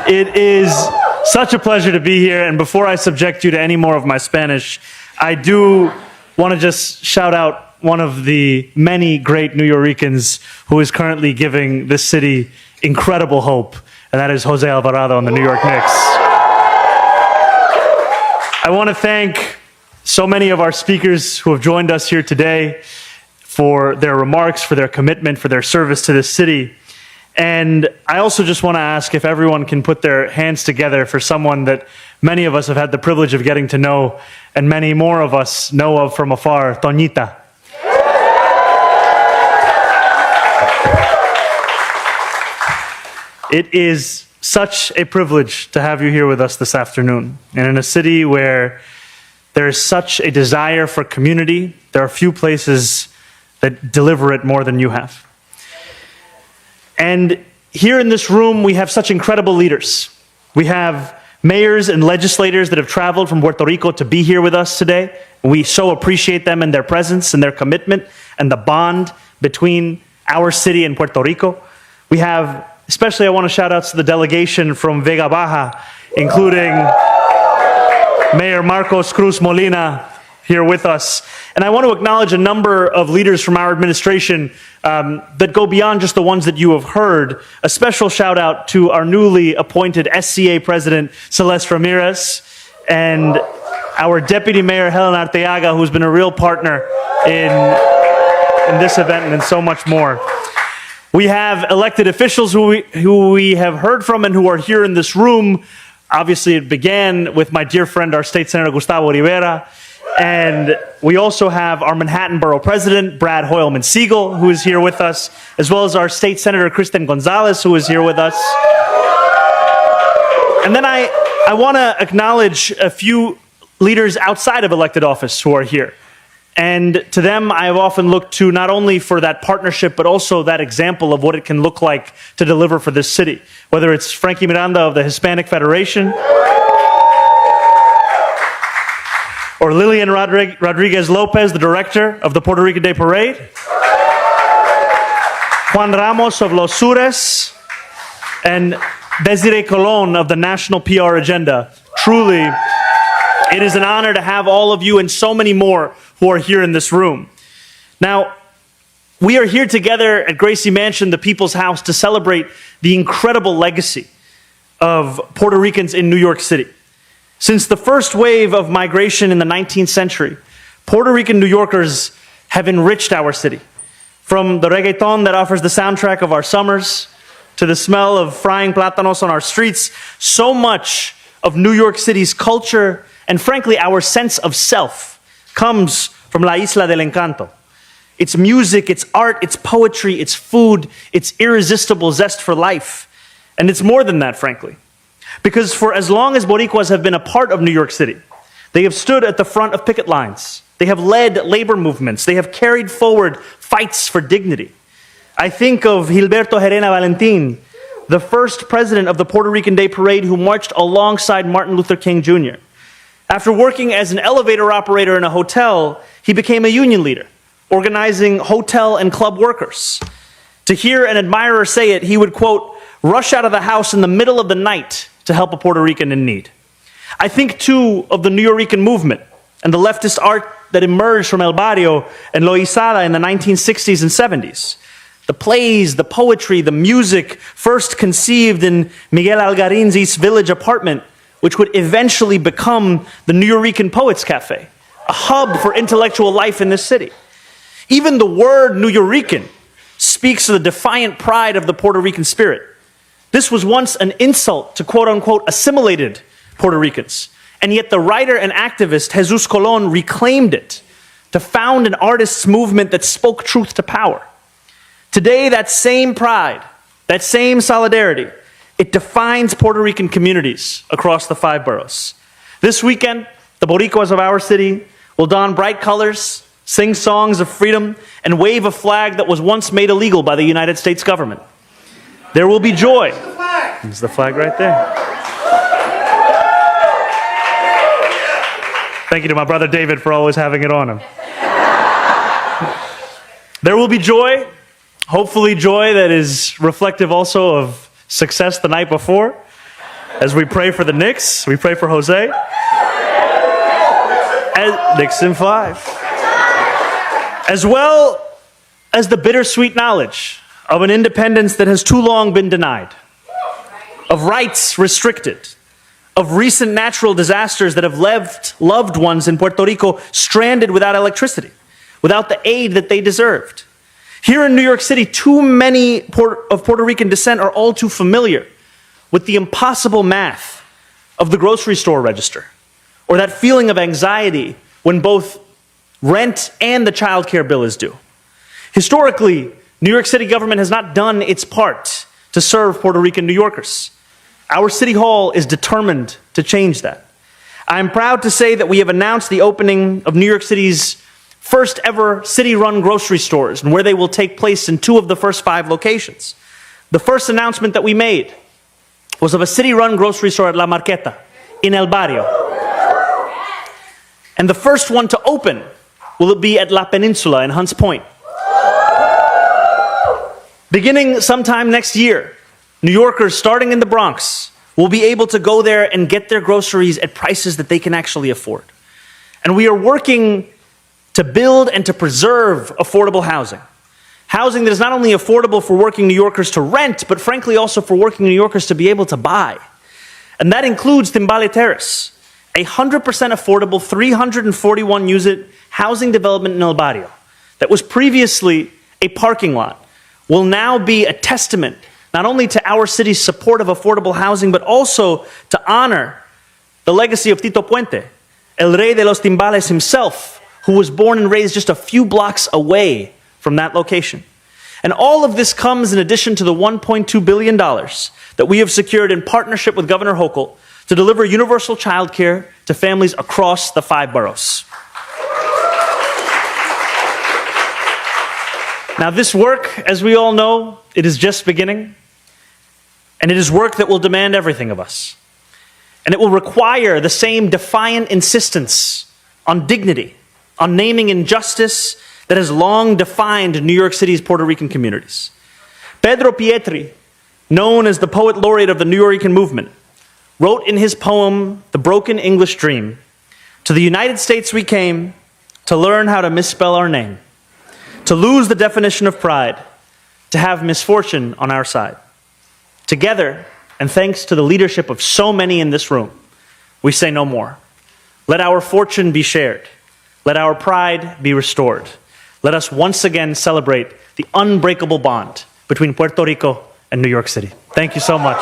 It is such a pleasure to be here, and before I subject you to any more of my Spanish, I do want to just shout out one of the many great New Yorkers who is currently giving this city incredible hope, and that is Jose Alvarado on the New York Knicks. I want to thank so many of our speakers who have joined us here today for their remarks, for their commitment, for their service to this city. And I also just want to ask if everyone can put their hands together for someone that many of us have had the privilege of getting to know, and many more of us know of from afar, Toñita. It is such a privilege to have you here with us this afternoon. And in a city where there is such a desire for community, there are few places that deliver it more than you have. And here in this room, we have such incredible leaders. We have mayors and legislators that have traveled from Puerto Rico to be here with us today. We so appreciate them and their presence and their commitment and the bond between our city and Puerto Rico. We have, especially I want to shout out to the delegation from Vega Baja, including Mayor Marcos Cruz Molina here with us. And I want to acknowledge a number of leaders from our administration that go beyond just the ones that you have heard. A special shout out to our newly appointed SCA President, Celeste Ramirez, and our Deputy Mayor, Helen Arteaga, who's been a real partner in this event and in so much more. We have elected officials who we have heard from and who are here in this room. Obviously, it began with my dear friend, our State Senator Gustavo Rivera. And we also have our Manhattan Borough President, Brad Hoylman-Siegel, who is here with us, as well as our State Senator, Kristen Gonzalez, who is here with us. And then I want to acknowledge a few leaders outside of elected office who are here. And to them, I have often looked to not only for that partnership, but also that example of what it can look like to deliver for this city. Whether it's Frankie Miranda of the Hispanic Federation, or Lillian Rodriguez Lopez, the director of the Puerto Rican Day Parade, Juan Ramos of Los Sures, and Desiree Colon of the National PR Agenda. Truly, it is an honor to have all of you and so many more who are here in this room. Now, we are here together at Gracie Mansion, the People's House, to celebrate the incredible legacy of Puerto Ricans in New York City. Since the first wave of migration in the 19th century, Puerto Rican New Yorkers have enriched our city. From the reggaeton that offers the soundtrack of our summers, to the smell of frying plátanos on our streets, so much of New York City's culture and frankly our sense of self comes from La Isla del Encanto. Its music, its art, its poetry, its food, its irresistible zest for life. And it's more than that, frankly. Because for as long as Boricuas have been a part of New York City, they have stood at the front of picket lines. They have led labor movements. They have carried forward fights for dignity. I think of Gilberto Herena Valentin, the first president of the Puerto Rican Day Parade who marched alongside Martin Luther King Jr. After working as an elevator operator in a hotel, he became a union leader, organizing hotel and club workers. To hear an admirer say it, he would, quote, rush out of the house in the middle of the night to help a Puerto Rican in need. I think, too, of the New Yorican movement and the leftist art that emerged from El Barrio and Loizada in the 1960s and 70s. The plays, the poetry, the music, first conceived in Miguel Algarin's East Village apartment, which would eventually become the New Yorican Poets Cafe, a hub for intellectual life in this city. Even the word New Yorican speaks of the defiant pride of the Puerto Rican spirit. This was once an insult to quote-unquote assimilated Puerto Ricans, and yet the writer and activist Jesus Colon reclaimed it to found an artists' movement that spoke truth to power. Today, that same pride, that same solidarity, it defines Puerto Rican communities across the 5 boroughs. This weekend, the Boricuas of our city will don bright colors, sing songs of freedom, and wave a flag that was once made illegal by the United States government. There will be joy. There's the flag right there. Thank you to my brother David for always having it on him. There will be joy, hopefully joy that is reflective also of success the night before. As we pray for the Knicks, we pray for Jose. Knicks in 5. As well as the bittersweet knowledge of an independence that has too long been denied, of rights restricted, of recent natural disasters that have left loved ones in Puerto Rico stranded without electricity, without the aid that they deserved. Here in New York City, too many of Puerto Rican descent are all too familiar with the impossible math of the grocery store register, or that feeling of anxiety when both rent and the child care bill is due. Historically, New York City government has not done its part to serve Puerto Rican New Yorkers. Our City Hall is determined to change that. I am proud to say that we have announced the opening of New York City's first ever city-run grocery stores, and where they will take place in 2 of the first 5 locations. The first announcement that we made was of a city-run grocery store at La Marqueta in El Barrio. And the first one to open will be at La Peninsula in Hunts Point. Beginning sometime next year, New Yorkers starting in the Bronx will be able to go there and get their groceries at prices that they can actually afford. And we are working to build and to preserve affordable housing. Housing that is not only affordable for working New Yorkers to rent, but frankly also for working New Yorkers to be able to buy. And that includes Timbale Terrace, a 100% affordable 341-unit housing development in El Barrio that was previously a parking lot, will now be a testament not only to our city's support of affordable housing, but also to honor the legacy of Tito Puente, El Rey de los Timbales himself, who was born and raised just a few blocks away from that location. And all of this comes in addition to the $1.2 billion that we have secured in partnership with Governor Hochul to deliver universal childcare to families across the 5 boroughs. Now, this work, as we all know, it is just beginning, and it is work that will demand everything of us. And it will require the same defiant insistence on dignity, on naming injustice that has long defined New York City's Puerto Rican communities. Pedro Pietri, known as the poet laureate of the New Yorican movement, wrote in his poem, The Broken English Dream, "To the United States we came to learn how to misspell our name, to lose the definition of pride, to have misfortune on our side. Together, and thanks to the leadership of so many in this room, we say no more. Let our fortune be shared. Let our pride be restored. Let us once again celebrate the unbreakable bond between Puerto Rico and New York City." Thank you so much.